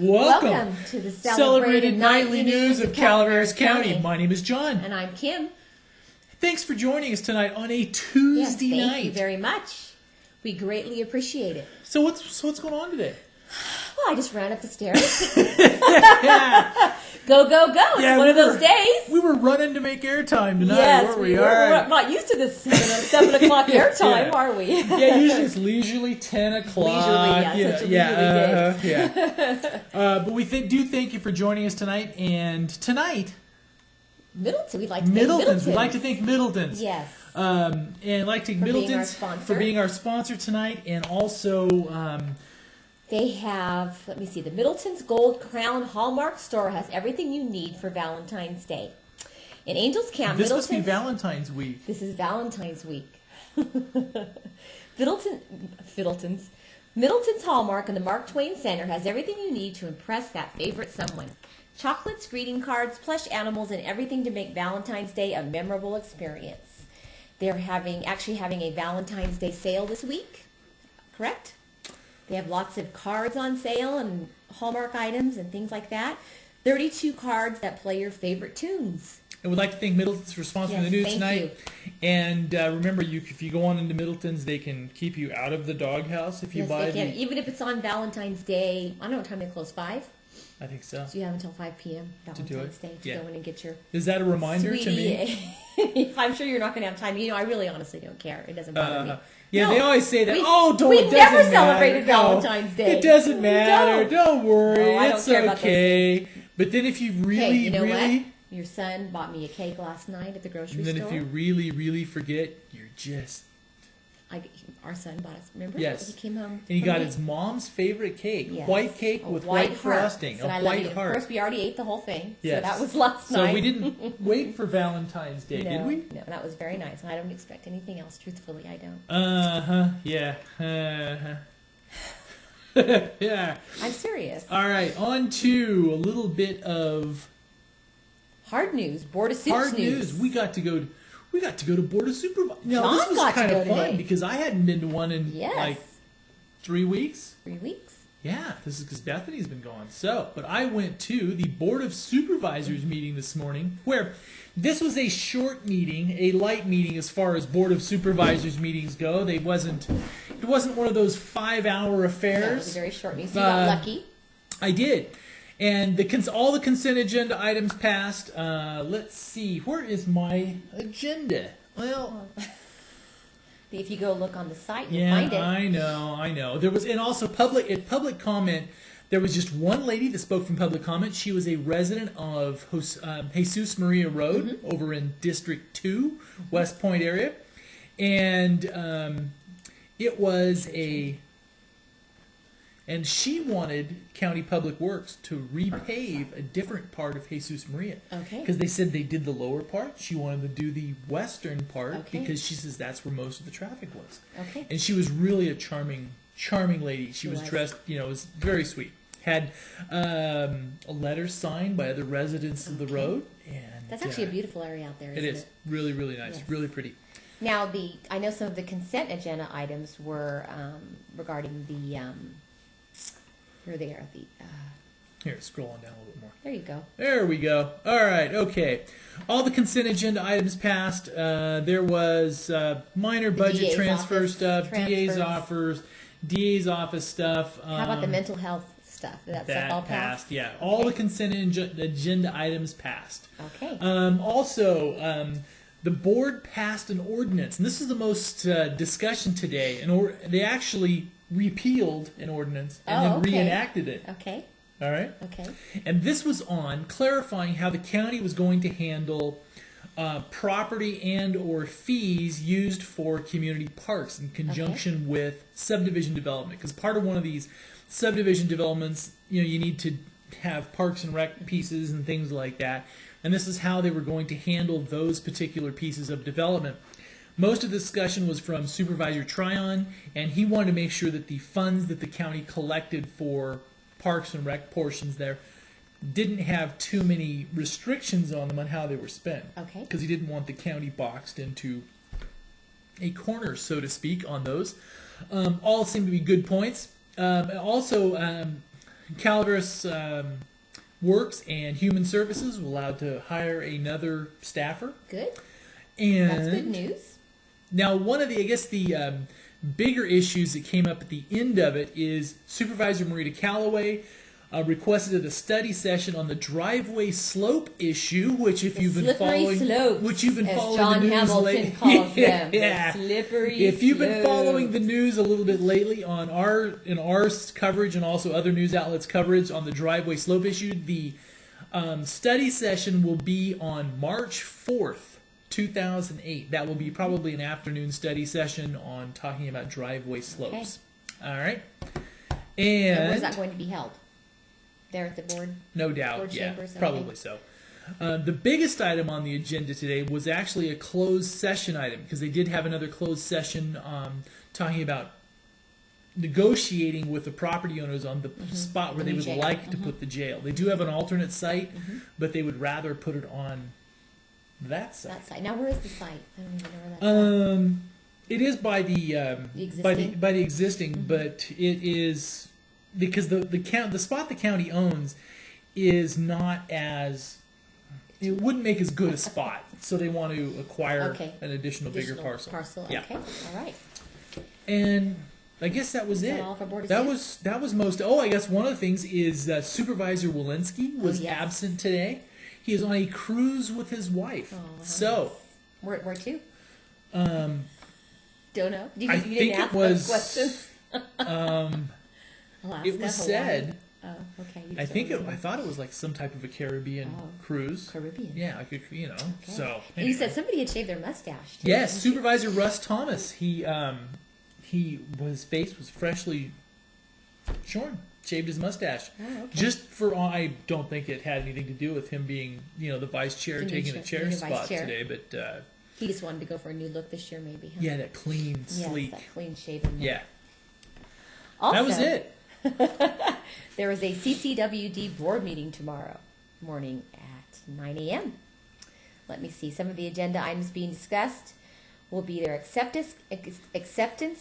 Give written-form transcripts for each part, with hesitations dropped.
Welcome to the celebrated nightly news of Calaveras County. My name is John. And I'm Kim. Thanks for joining us tonight on a Tuesday night. Thank you very much. We greatly appreciate it. So what's going on today? Well, I just ran up the stairs. Go, go, go. It's one of those days. We were running to make airtime tonight, weren't we? We're not used to this 7 o'clock airtime, are we? Yeah, usually it's leisurely 10 o'clock. Leisurely, yeah. But we do thank you for joining us tonight. And tonight... Middleton. We'd like to thank Middleton's. We'd like to thank Middleton's. Yes. And like to thank Middleton's for being our sponsor tonight. And also... they have, let me see, the Middleton's Gold Crown Hallmark store has everything you need for Valentine's Day. In Angels Camp, this must be Valentine's week. This is Valentine's week. Middleton's Hallmark and the Mark Twain Center has everything you need to impress that favorite someone. Chocolates, greeting cards, plush animals, and everything to make Valentine's Day a memorable experience. They're actually having a Valentine's Day sale this week, correct? They have lots of cards on sale and Hallmark items and things like that. 32 cards that play your favorite tunes. And we'd like to thank Middleton's for sponsoring the news tonight. And remember, if you go on into Middleton's, they can keep you out of the doghouse if you buy they can. Even if it's on Valentine's Day. I don't know what time they close, 5? I think so. So you have until 5 p.m. Valentine's Day to go in and get your... Is that a reminder to me? I'm sure you're not going to have time. I really honestly don't care. It doesn't bother me. Yeah, they always say that. We never celebrated Valentine's Day. It doesn't matter. Don't worry. I don't it's care about okay. But then if you really, what? Your son bought me a cake last night at the grocery store. And then if you really, really forget, you're just... Our son bought us, remember? Yes. He came home. And he got his mom's favorite cake. Yes. White cake with white frosting. A white heart. Of course, we already ate the whole thing. Yes. So that was last night. So we didn't wait for Valentine's Day, did we? No, that was very nice. And I don't expect anything else, truthfully. I don't. Yeah. Yeah. I'm serious. All right, on to a little bit of... hard news. Board of Soups hard news. We got to go to Board of Supervisors. John this was got kind to of go fun today. because I hadn't been to one in like 3 weeks. 3 weeks? Yeah, this is because Bethany's been gone. But I went to the Board of Supervisors meeting this morning, where this was a short meeting, a light meeting as far as Board of Supervisors meetings go. It wasn't one of those 5-hour affairs. No, it was a very short meeting. So you got lucky. I did. And all the consent agenda items passed. Let's see. Where is my agenda? Well, if you go look on the site, you'll find it. I know. There was, and also public comment. There was just one lady that spoke from public comment. She was a resident of Jesus Maria Road over in District 2, West Point area, and it was and she wanted County Public Works to repave a different part of Jesus Maria. Okay. Because they said they did the lower part. She wanted to do the western part because she says that's where most of the traffic was. Okay. And she was really a charming lady. She was dressed, it was very sweet. Had a letter signed by other residents of the road. And that's actually a beautiful area out there, isn't it is. Really, really nice. Yes. Really pretty. Now, I know some of the consent agenda items were regarding the... here they are. Here, scroll on down a little bit more. There you go. There we go. All right, okay. All the consent agenda items passed. There was minor budget transfer stuff, DA's offers, DA's office stuff. How about the mental health stuff? That stuff all passed? Yeah. Okay. All the consent agenda items passed. Okay. Also, the board passed an ordinance, and this is the most discussion today. They actually repealed an ordinance and then reenacted it. Okay. All right? Okay. And this was on clarifying how the county was going to handle property and or fees used for community parks in conjunction with subdivision development. Because part of one of these subdivision developments, you need to have parks and rec pieces and things like that. And this is how they were going to handle those particular pieces of development. Most of the discussion was from Supervisor Tryon, and he wanted to make sure that the funds that the county collected for parks and rec portions there didn't have too many restrictions on them on how they were spent. Okay. Because he didn't want the county boxed into a corner, so to speak, on those. All seem to be good points. Also, Calaveras Works and Human Services were allowed to hire another staffer. Good. And That's good news. now, one of the bigger issues that came up at the end of it is Supervisor Marita Calloway requested a study session on the driveway slope issue, which if you've been following, John the news Hamilton lately, calls them, yeah. the slippery If you've been slopes. following the news a little bit lately on our coverage and also other news outlets' coverage on the driveway slope issue, the study session will be on March 4th, 2008. That will be probably an afternoon study session on talking about driveway slopes. Okay. All right. And where's that going to be held? There at the board? No doubt, board yeah, chambers? probably so. The biggest item on the agenda today was actually a closed session item, because they did have another closed session talking about negotiating with the property owners on the spot where they would like to put the jail. They do have an alternate site, but they would rather put it on that site. That site. Now, where is the site? I don't even know where that's at. It is by the existing? by the existing, but it is because the spot the county owns is not as, it wouldn't make as good a spot, so they want to acquire an additional bigger parcel. Yeah. Okay, all right. And I guess that was it. That was most. Oh, I guess one of the things is Supervisor Walensky was absent today. He is on a cruise with his wife. Oh, so where to? Don't know. You I didn't think ask it was. questions. It was said. Oh, okay. I thought it was like some type of a Caribbean cruise. Caribbean. Yeah, I could, Okay. So. Anyway. And you said somebody had shaved their mustache. Too, yes, Supervisor Russ Thomas. His face was freshly shorn, shaved his mustache. Oh, okay. Just for, I don't think it had anything to do with him being, the vice chair taking a chair spot today, but. He just wanted to go for a new look this year, maybe. Huh? Yeah, that clean, sleek. That clean shaven. Yeah. Also, that was it. There is a CCWD board meeting tomorrow morning at 9 a.m. Let me see. Some of the agenda items being discussed will be their acceptance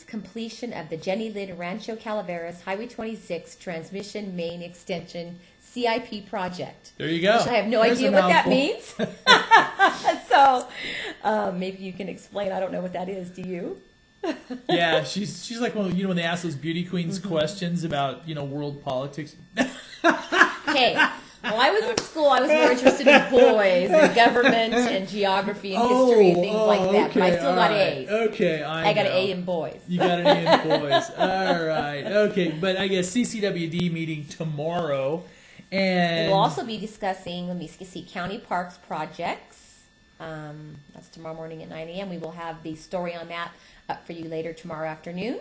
completion of the Jenny Lynn Rancho Calaveras Highway 26 Transmission Main Extension CIP project. There you go. Which I have no idea what that means. So maybe you can explain. I don't know what that is. Do you? Yeah, she's like when they ask those beauty queens questions about world politics. Hey, while I was in school, I was more interested in boys and government and geography and history and things like that. Okay, but I still got A's. Okay, I got an A in boys. You got an A in boys. All right. Okay, but I guess CCWD meeting tomorrow, and we'll also be discussing. Let me see, county parks projects. That's tomorrow morning at 9 a.m. We will have the story on that up for you later tomorrow afternoon.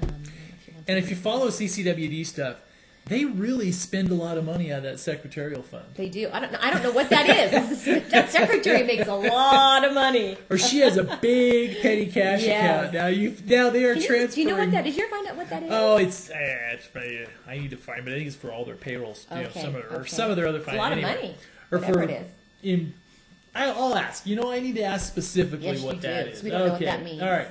And if you follow CCWD stuff, they really spend a lot of money out of that secretarial fund. They do. I don't know what that is. That secretary makes a lot of money. Or she has a big petty cash account. Now they are transferring. Do you know what that is? Did you ever find out what that is? Oh, it's I need to find, but I think it's for all their payrolls. Some of their other. It's a lot of money. Or whatever for it is. I'll ask. I need to ask specifically what that is. We don't know what that means. All right.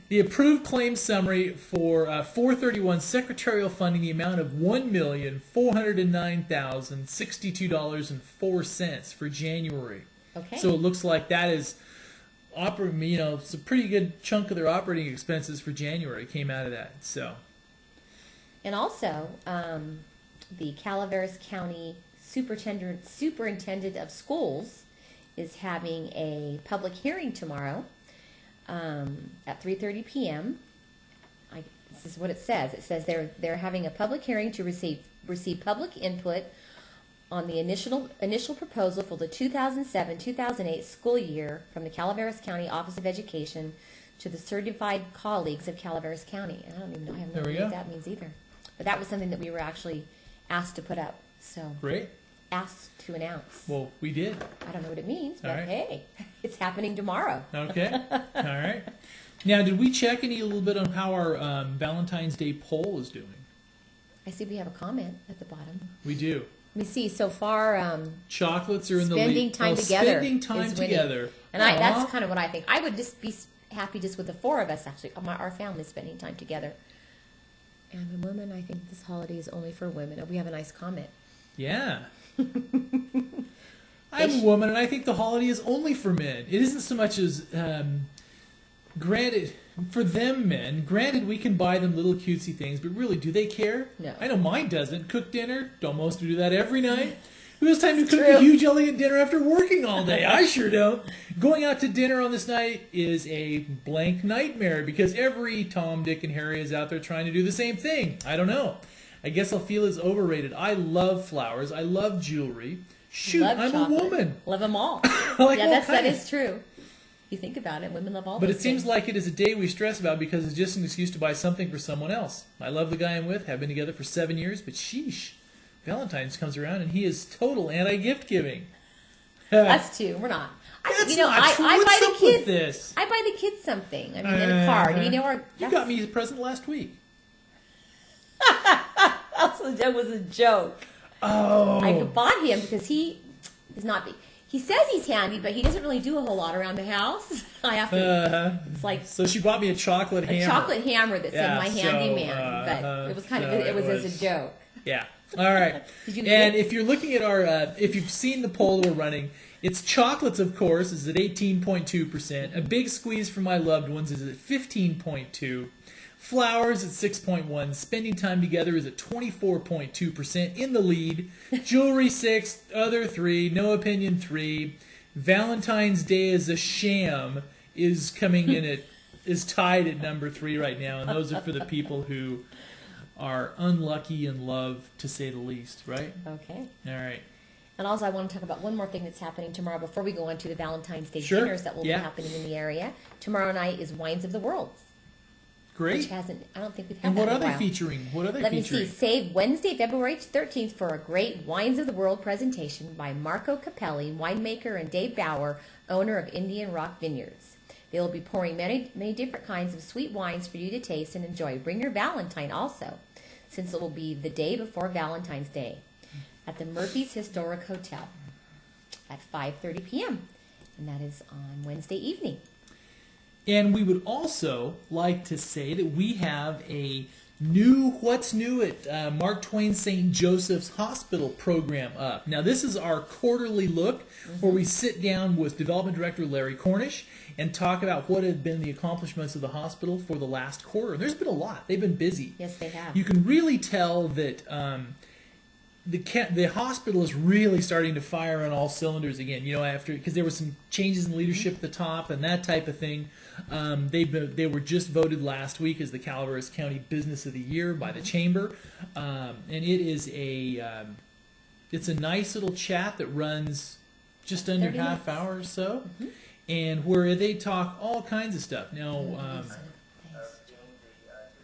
The approved claim summary for 431 secretarial funding, the amount of $1,409,062.04 for January. Okay. So it looks like that is it's a pretty good chunk of their operating expenses for January came out of that. So. And also, the Calaveras County Superintendent of Schools is having a public hearing tomorrow at 3:30 p.m. This is what it says. It says they're having a public hearing to receive public input on the initial proposal for the 2007-2008 school year from the Calaveras County Office of Education to the certified colleagues of Calaveras County. And I don't even know. I have no idea what that means either. But that was something that we were actually asked to put up. So great. Asked to announce. Well, we did. I don't know what it means, but hey, it's happening tomorrow. Okay. All right. Now, did we check a little bit on how our Valentine's Day poll is doing? I see we have a comment at the bottom. We do. Let me see. So far, chocolates are in the lead. Spending time together. Spending time together. And that's kind of what I think. I would just be happy just with the four of us, actually. Our family spending time together. And a woman, I think this holiday is only for women. Oh, we have a nice comment. Yeah. I'm a woman, and I think the holiday is only for men. It isn't so much as, granted, for them men, granted we can buy them little cutesy things, but really, do they care? No. I know mine doesn't. Cook dinner, don't most do that every night. Who has time to cook true. a huge elegant dinner after working all day? I sure don't. Going out to dinner on this night is a blank nightmare because every Tom, Dick, and Harry is out there trying to do the same thing. I don't know. I guess I'll feel it's overrated. I love flowers. I love jewelry. Shoot, Love I'm chocolate. a woman. Love them all. Like yeah, all that kinds. is true. You think about it, women love all But those it seems things. like it is a day we stress about because it's just an excuse to buy something for someone else. I love the guy I'm with, have been together for 7 years, but sheesh, Valentine's comes around and he is total anti-gift giving. Us too. We're not. That's you know, not true. I What's buy up the kids. with this? I buy the kids something. I mean, in a card. You know, or You got me a present last week. that was a joke. Oh. I bought him because he is not big. He says he's handy, but he doesn't really do a whole lot around the house. I have to. It's like So she bought me a chocolate a hammer. chocolate hammer that said Yeah, "my so, handyman," but it was kind of it was as a joke. Yeah. All right. Did you And get it? if you're looking at our, if you've seen the poll we're running, it's chocolates, of course, is at 18.2%. A big squeeze for my loved ones is at 15.2%. Flowers at 6.1%. Spending time together is at 24.2%. In the lead. Jewelry 6. Other 3. No opinion 3. Valentine's Day is a sham is coming in at is tied at number 3 right now, and those are for the people who are unlucky in love, to say the least, right? Okay. All right. And also, I want to talk about one more thing that's happening tomorrow before we go on to the Valentine's Day Sure. dinners that will Yeah. be happening in the area. Tomorrow night is Wines of the World, Great. which hasn't. I don't think we've had And that what in are a they while. featuring? What are they Let me featuring? see. Save Wednesday, February 13th for a great Wines of the World presentation by Marco Capelli, winemaker, and Dave Bauer, owner of Indian Rock Vineyards. They will be pouring many, many different kinds of sweet wines for you to taste and enjoy. Bring your Valentine also, since it will be the day before Valentine's Day at the Murphy's Historic Hotel at 5:30 p.m. And that is on Wednesday evening. And we would also like to say that we have a new What's New at Mark Twain St. Joseph's Hospital program up. Now, this is our quarterly look where we sit down with Development Director Larry Cornish and talk about what have been the accomplishments of the hospital for the last quarter. And there's been a lot. They've been busy. Yes, they have. You can really tell that the hospital is really starting to fire on all cylinders again. You know, after because there were some changes in leadership at the top and that type of thing. They were just voted last week as the Calaveras County Business of the Year by the Chamber, and it is it's a nice little chat that runs just under 30 half minutes. hour or so, and where they talk all kinds of stuff. Now,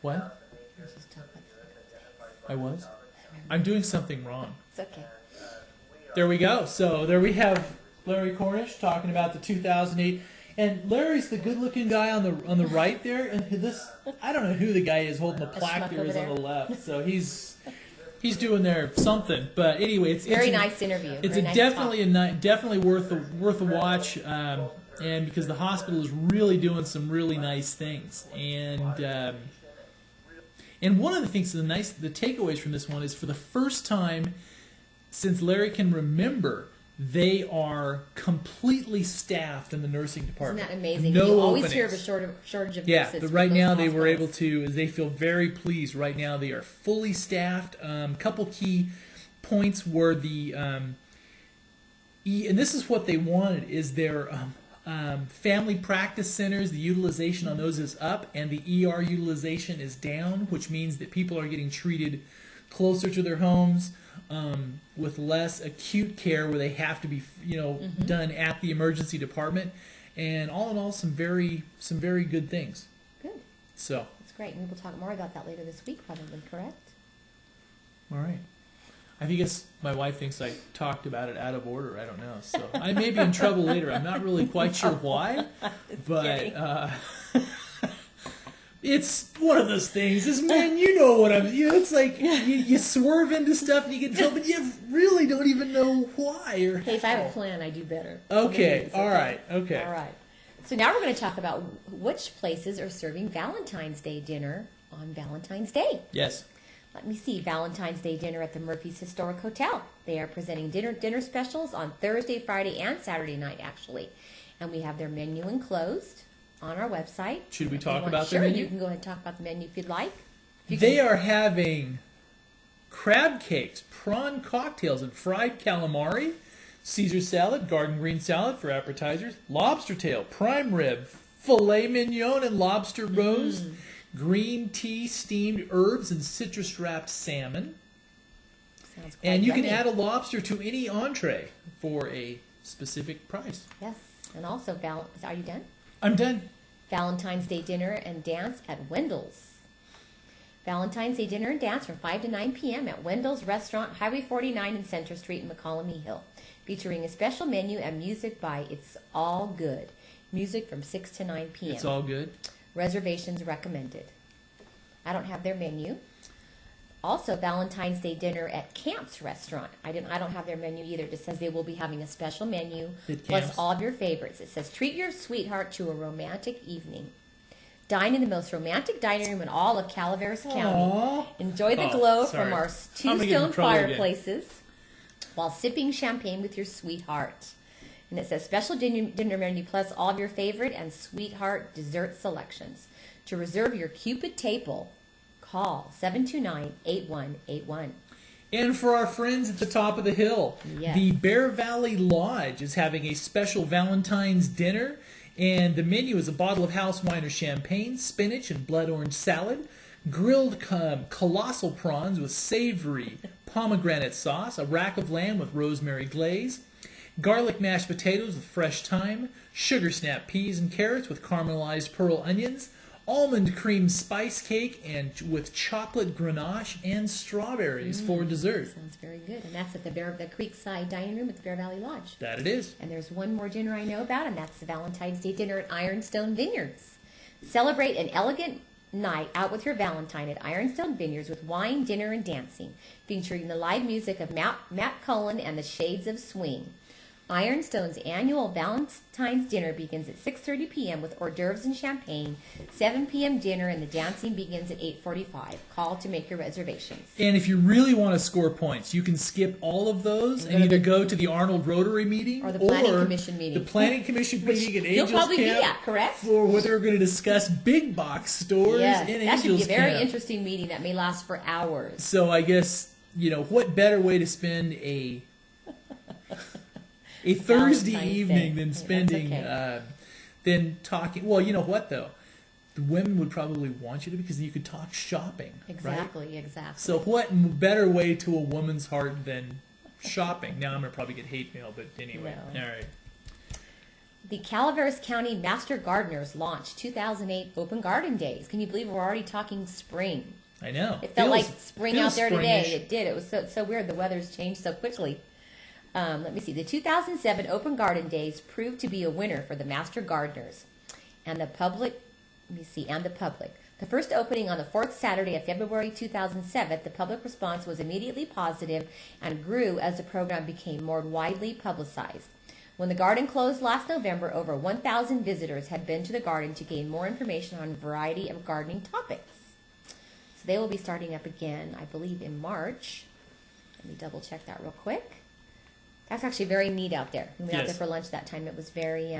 what? I was? I'm doing something wrong. It's okay. There we go. So there we have Larry Cornish talking about the 2008, and Larry's the good-looking guy on the right there, and this I don't know who the guy is holding the plaque schmuck there over is on there. the left. So he's doing there something. But anyway, it's Very a- nice interview. It's Very a nice definitely talk. definitely worth a watch, and because the hospital is really doing some really nice things, and one of the things the takeaways from this one is for the first time since Larry can remember, they are completely staffed in the nursing Isn't department. that amazing? No you always hear of a openings. shortage of Yeah, nurses. but for right those now they were able hospitals. to, they feel very pleased. Right now they are fully staffed. Couple key points were the, and this is what they wanted, is their family practice centers, the utilization on those is up, and the ER utilization is down, which means that people are getting treated closer to their homes, with less acute care where they have to be, done at the emergency department. And all in all, some very good things. Good. So, That's great. And we'll talk more about that later this week, probably, correct? all right. I guess my wife thinks I talked about it out of order. I don't know. So I may be in trouble later. I'm not really quite sure why, but it's one of those things. Is man, you know what I'm. It's like you swerve into stuff and you get in trouble, but you really don't even know why or. Hey, if I have how. a plan, I do better. Okay. It's All right. Okay. All right. So now we're going to talk about which places are serving Valentine's Day dinner on Valentine's Day. Yes. Let me see. Valentine's Day dinner at the Murphy's Historic Hotel. They are presenting dinner specials on Thursday, Friday, and Saturday night, actually. And we have their menu enclosed on our website. Should we talk about the Sure, menu? you can go ahead and talk about the menu if you'd like. They are having crab cakes, prawn cocktails, and fried calamari, Caesar salad, garden green salad for appetizers, lobster tail, prime rib, filet mignon and lobster roast, green tea, steamed herbs, and citrus-wrapped salmon. Sounds quite And you can yummy. add a lobster to any entree for a specific price. Yes, and also, are you done? I'm done. Valentine's Day dinner and dance at Wendell's. Valentine's Day dinner and dance from 5 to 9 p.m. at Wendell's Restaurant, Highway 49 in Center Street in McCollum Hill, featuring a special menu and music by It's All Good. Music from 6 to 9 p.m. It's all good. Reservations recommended. I don't have their menu. Also, Valentine's Day dinner at Camp's Restaurant. I don't have their menu either. It just says they will be having a special menu At plus Camp's. all of your favorites. It says treat your sweetheart to a romantic evening. Dine in the most romantic dining room in all of Calaveras County. Aww. Enjoy the Oh, glow sorry. from our I'm gonna get in two-stone trouble again. fireplaces while sipping champagne with your sweetheart. And it says special dinner menu plus all of your favorite and sweetheart dessert selections. To reserve your Cupid table, call 729-8181. And for our friends at the top of the hill, Yes. the Bear Valley Lodge is having a special Valentine's dinner. And the menu is a bottle of house wine or champagne, spinach and blood orange salad, grilled colossal prawns with savory pomegranate sauce, a rack of lamb with rosemary glaze, garlic mashed potatoes with fresh thyme, sugar snap peas and carrots with caramelized pearl onions, almond cream spice cake and with chocolate grenache and strawberries for dessert. Sounds very good. And that's at the Creekside Dining Room at the Bear Valley Lodge. That it is. And there's one more dinner I know about, and that's the Valentine's Day dinner at Ironstone Vineyards. Celebrate an elegant night out with your Valentine at Ironstone Vineyards with wine, dinner, and dancing, featuring the live music of Matt Cullen and the Shades of Swing. Ironstone's annual Valentine's dinner begins at 6:30 p.m. with hors d'oeuvres and champagne. 7 p.m. dinner, and the dancing begins at 8:45. Call to make your reservations. And if you really want to score points, you can skip all of those and either go to the Arnold Rotary meeting Or the Planning Commission meeting. The Planning Commission meeting at You'll Angels probably be Camp at, correct? for where they're going to discuss big box stores Yes, in that should be Angels a very Camp. interesting meeting that may last for hours. So I guess, what better way to spend a Thursday Valentine's evening Day. than That's spending, okay. than talking. Well, you know what, though? The women would probably want you to because you could talk shopping. Right? Exactly. So what better way to a woman's heart than shopping? Now I'm going to probably get hate mail, but anyway. No. All right. The Calaveras County Master Gardeners launched 2008 Open Garden Days. Can you believe we're already talking spring? I know. It felt like Feels- spring feels out there today. springish. It did. It was so weird. The weather's changed so quickly. Let me see. The 2007 Open Garden Days proved to be a winner for the Master Gardeners and the public. The first opening on the fourth Saturday of February 2007, the public response was immediately positive and grew as the program became more widely publicized. When the garden closed last November, over 1,000 visitors had been to the garden to gain more information on a variety of gardening topics. So they will be starting up again, I believe, in March. Let me double check that real quick. That's actually very neat out there. We went out Yes. there for lunch that time. It was very,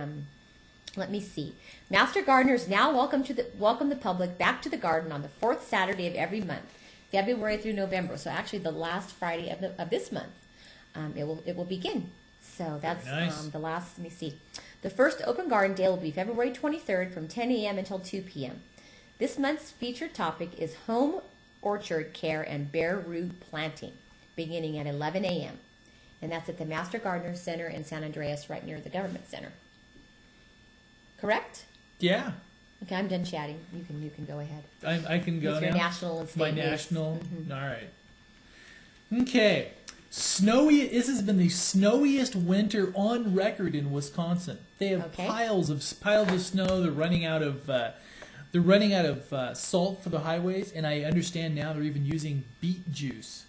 let me see. Master Gardeners now welcome the public back to the garden on the fourth Saturday of every month, February through November. So actually the last Friday of this month, it will begin. So that's Very nice. the last, let me see. The first Open Garden Day will be February 23rd from 10 a.m. until 2 p.m. This month's featured topic is home orchard care and bare root planting, beginning at 11 a.m. And that's at the Master Gardener Center in San Andreas, right near the Government Center. Correct? Yeah. Okay, I'm done chatting. You can go ahead. I can go With your now. national and state My news. national. All right. Okay. Snowy. This has been the snowiest winter on record in Wisconsin. They have Okay. piles of snow. They're running out of salt for the highways, and I understand now they're even using beet juice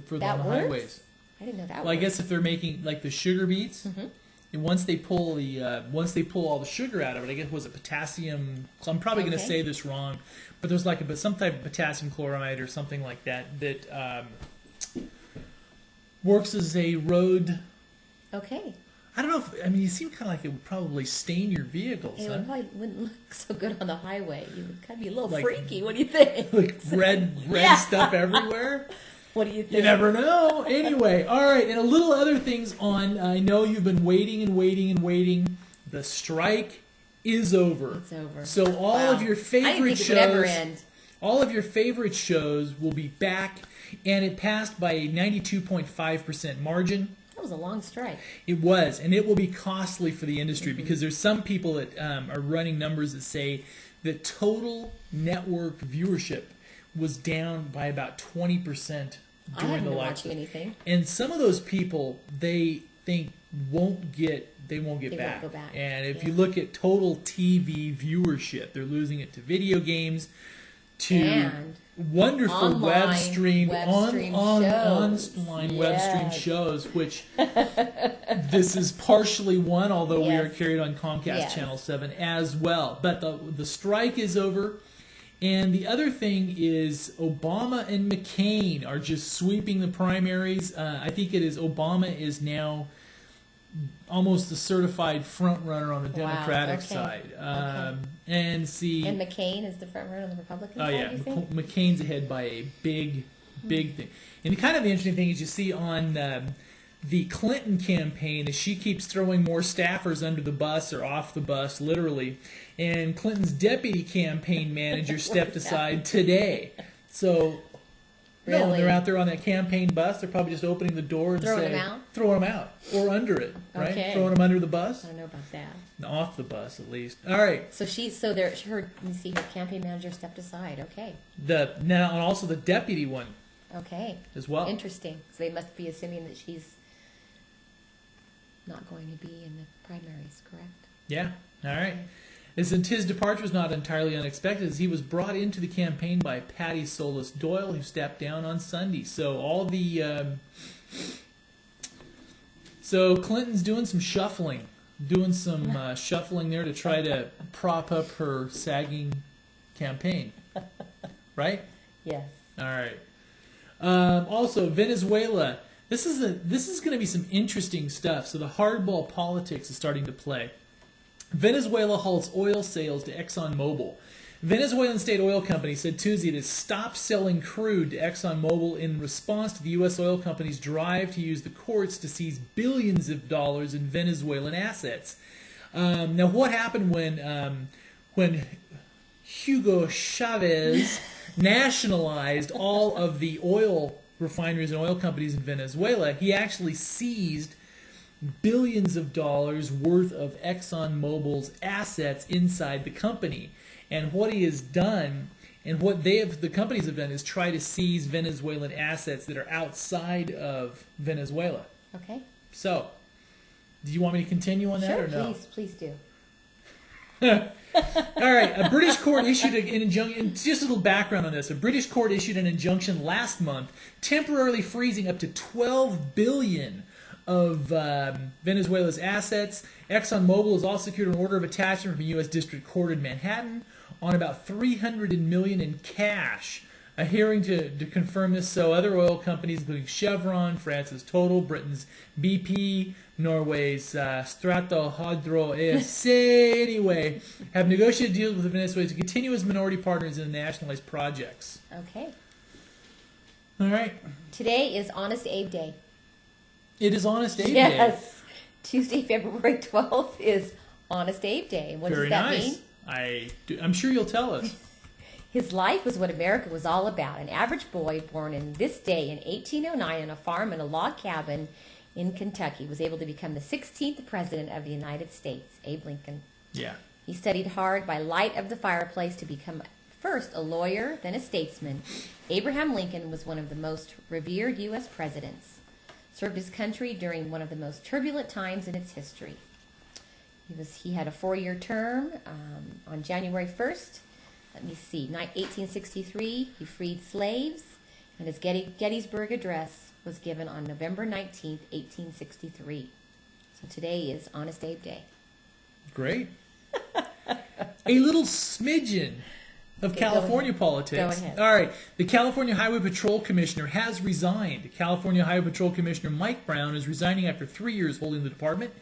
for That the works? highways. I didn't know that. Well, I worked. guess if they're making like the sugar beets, And once they pull all the sugar out of it, I guess was it potassium? I'm probably going to say this wrong, but there's like some type of potassium chloride or something like that that works as a road. Okay. I don't know if, I mean, you seem kind of like it would probably stain your vehicles. It probably wouldn't look so good on the highway. You would kind of be a little Like- freaky. What do you think? Like red Yeah. stuff everywhere. What do you think? You never know. Anyway, all right, and a little other things on. I know you've been waiting and waiting and waiting. The strike is over. It's over. So all Wow. of your I didn't favorite think it would ever shows, end. all of your favorite shows will be back, and it passed by a 92.5% margin. That was a long strike. It was, and it will be costly for the industry Mm-hmm. because there's some people that are running numbers that say that total network viewership was down by about 20% I during haven't the been live. watching anything. And some of those people, they think won't get They back. won't go back. And if Yeah. you look at total TV viewership, they're losing it to video games, to And wonderful online web streamed web stream shows. online web stream Yes. shows, which this is partially one, although we are Yes. carried on Comcast Yes. Channel 7 as well. But the strike is over. And the other thing is Obama and McCain are just sweeping the primaries. I think it is Obama is now almost the certified front runner on the Wow, Democratic okay. side. Okay. And see, And McCain is the front runner on the Republican oh side, yeah, you think? McCain's ahead by a big thing. And kind of the interesting thing is you see on the Clinton campaign is she keeps throwing more staffers under the bus or off the bus, literally. And Clinton's deputy campaign manager stepped aside today. So, no, when Really? they're out there on that campaign bus, they're probably just opening the door and Throwing them out? throwing them out or under it, right? Okay. Throwing them under the bus, I don't know about that. off the bus at least. All right. So her campaign manager stepped aside. Okay. Now and also the deputy one Okay. as well. Interesting. So they must be assuming that she's not going to be in the primaries, correct? Yeah. All right. Since his departure was not entirely unexpected, as he was brought into the campaign by Patty Solis Doyle, who stepped down on Sunday. So all the so Clinton's doing some shuffling, shuffling there to try to prop up her sagging campaign, right? Yes. All right. Also, Venezuela. This is going to be some interesting stuff. So the hardball politics is starting to play. Venezuela halts oil sales to ExxonMobil. Venezuelan state oil company said Tuesday it has stopped selling crude to ExxonMobil in response to the U.S. oil company's drive to use the courts to seize billions of dollars in Venezuelan assets. Now, what happened when Hugo Chavez nationalized all of the oil refineries and oil companies in Venezuela? He actually seized billions of dollars worth of ExxonMobil's assets inside the company. And what he has done, and what the companies have done, is try to seize Venezuelan assets that are outside of Venezuela. Okay. So, do you want me to continue on that Sure, or no? please do. All right, a British court issued an injunction. Just a little background on this. A British court issued an injunction last month, temporarily freezing up to $12 billion of Venezuela's assets. ExxonMobil has also secured an order of attachment from a U.S. District Court in Manhattan on about $300 million in cash. A hearing to confirm this. So other oil companies, including Chevron, France's Total, Britain's BP, Norway's Statoil ASA, anyway, have negotiated deals with Venezuela to continue as minority partners in the nationalized projects. Okay. All right. Today is Honest Abe Day. It is Honest Abe Day. Yes. Tuesday, February 12th is Honest Abe Day. What Very does that nice. mean? I'm sure you'll tell us. His life was what America was all about. An average boy born in this day in 1809 on a farm in a log cabin in Kentucky was able to become the 16th president of the United States, Abe Lincoln. Yeah. He studied hard by light of the fireplace to become first a lawyer, then a statesman. Abraham Lincoln was one of the most revered U.S. presidents. Served his country during one of the most turbulent times in its history. He had a 4-year term. On January 1st, 1863, he freed slaves, and his Gettysburg Address was given on November 19th, 1863. Today is Honest Abe Day. Great. A little smidgen of Okay, California politics. Go ahead. All right. The California Highway Patrol Commissioner has resigned. California Highway Patrol Commissioner Mike Brown is resigning after 3 years holding the department.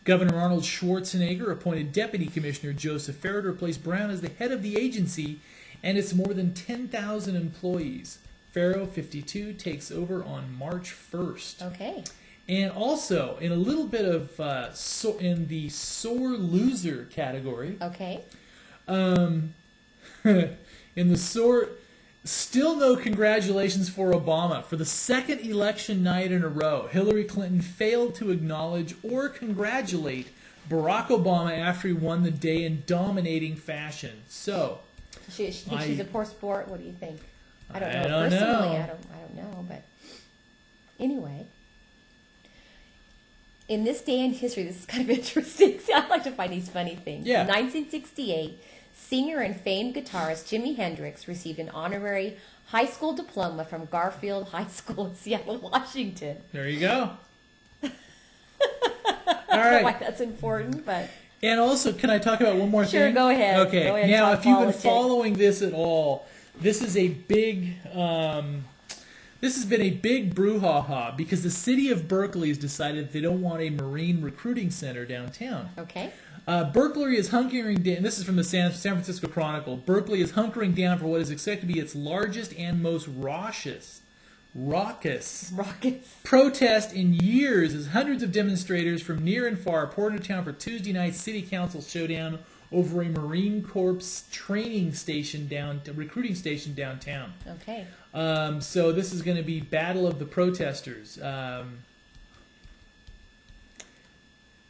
Governor Arnold Schwarzenegger appointed Deputy Commissioner Joseph Farrer to replace Brown as the head of the agency and its more than 10,000 employees. Farrer, 52, takes over on March 1st. Okay. And also, in a little bit of in the sore loser category, Okay. in the sore, still no congratulations for Obama. For the second election night in a row, Hillary Clinton failed to acknowledge or congratulate Barack Obama after he won the day in dominating fashion. So, She thinks she's a poor sport. What do you think? I don't know. I don't Personally, know. I don't know. But anyway, in this day in history, this is kind of interesting. See, I like to find these funny things. Yeah. In 1968, singer and famed guitarist Jimi Hendrix received an honorary high school diploma from Garfield High School in Seattle, Washington. There you go. All I don't know why right. that's important, but And also, can I talk about one more thing? Sure, go ahead. Okay. Go ahead, Now, talk if you've been politics. following this at all, this is a big. This has been a big brouhaha because the city of Berkeley has decided they don't want a Marine recruiting center downtown. okay. Berkeley is hunkering down. This is from the San Francisco Chronicle. Berkeley is hunkering down for what is expected to be its largest and most raucous Rockets. protest in years as hundreds of demonstrators from near and far poured into town for Tuesday night's city council showdown over a Marine Corps training station recruiting station downtown. Okay. So this is going to be Battle of the Protesters.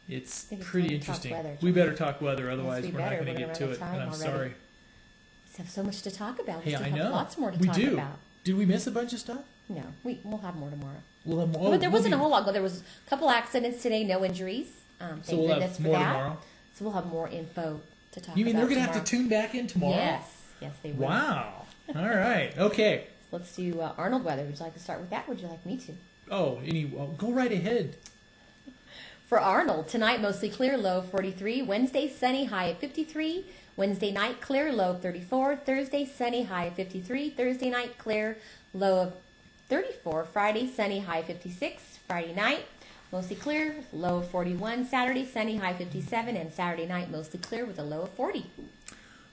It's think it's pretty time to talk interesting. weather, We John. better talk weather, otherwise we we're not better. going to We're get gonna to it. run out of And I'm time sorry. already. We have so much to talk about. Hey, We still I have know. lots more to we talk do. about. Did we miss a bunch of stuff? No, we'll have more tomorrow. We'll have more. But there wasn't a whole lot. There was a couple accidents today, no injuries. Thank So we'll goodness have for more that. tomorrow. So we'll have more info to talk about. You mean they're going to have tomorrow. to tune back in tomorrow? Yes, they will. Wow. All right. Okay. Let's do Arnold weather. Would you like to start with that? Would you like me to? Oh, go right ahead. For Arnold, tonight mostly clear, low of 43. Wednesday, sunny, high of 53. Wednesday night, clear, low of 34. Thursday, sunny, high of 53. Thursday night, clear, low of 34. Friday, sunny, high of 56. Friday night, mostly clear, low of 41. Saturday, sunny, high of 57. And Saturday night, mostly clear with a low of 40.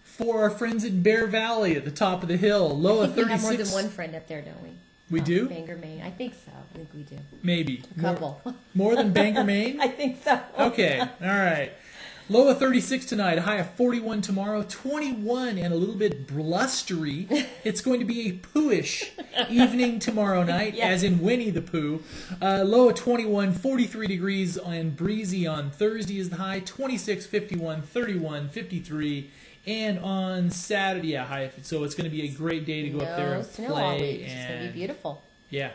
For our friends in Bear Valley at the top of the hill, low I of think we 36. have more than one friend up there, don't we? We do? Bangor, Maine. I think so. I think we do. Maybe. A couple. More than Bangor, Maine? I think so. Okay. All right. Low of 36 tonight, high of 41 tomorrow, 21 and a little bit blustery. It's going to be a pooish evening tomorrow night, Yes. as in Winnie the Pooh. Low of 21, 43 degrees and breezy on Thursday is the high, 26, 51, 31, 53. And on Saturday, yeah, high. So it's going to be a great day to go up there No and snow all play. week. It's just going to And be beautiful. yeah.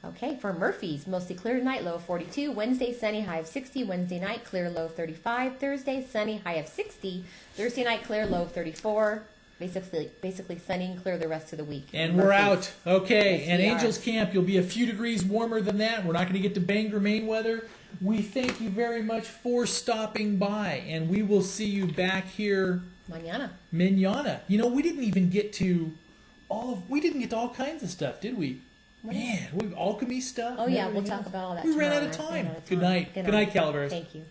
Okay, for Murphy's, mostly clear tonight, low of 42. Wednesday, sunny, high of 60. Wednesday night, clear, low of 35. Thursday, sunny, high of 60. Thursday night, clear, low of 34. Basically sunny and clear the rest of the week. And we're out. Okay. Yes, and we Angels are. Camp, you'll be a few degrees warmer than that. We're not going to get to Bangor, Maine weather. We thank you very much for stopping by, and we will see you back here Mañana. You know, we didn't even get to all kinds of stuff, did we? Man, alchemy stuff. Oh, and yeah, we'll everything talk else. about all that We ran tomorrow out of night. time. Ran out of Good time. night. Good night, Calaveras. Thank you.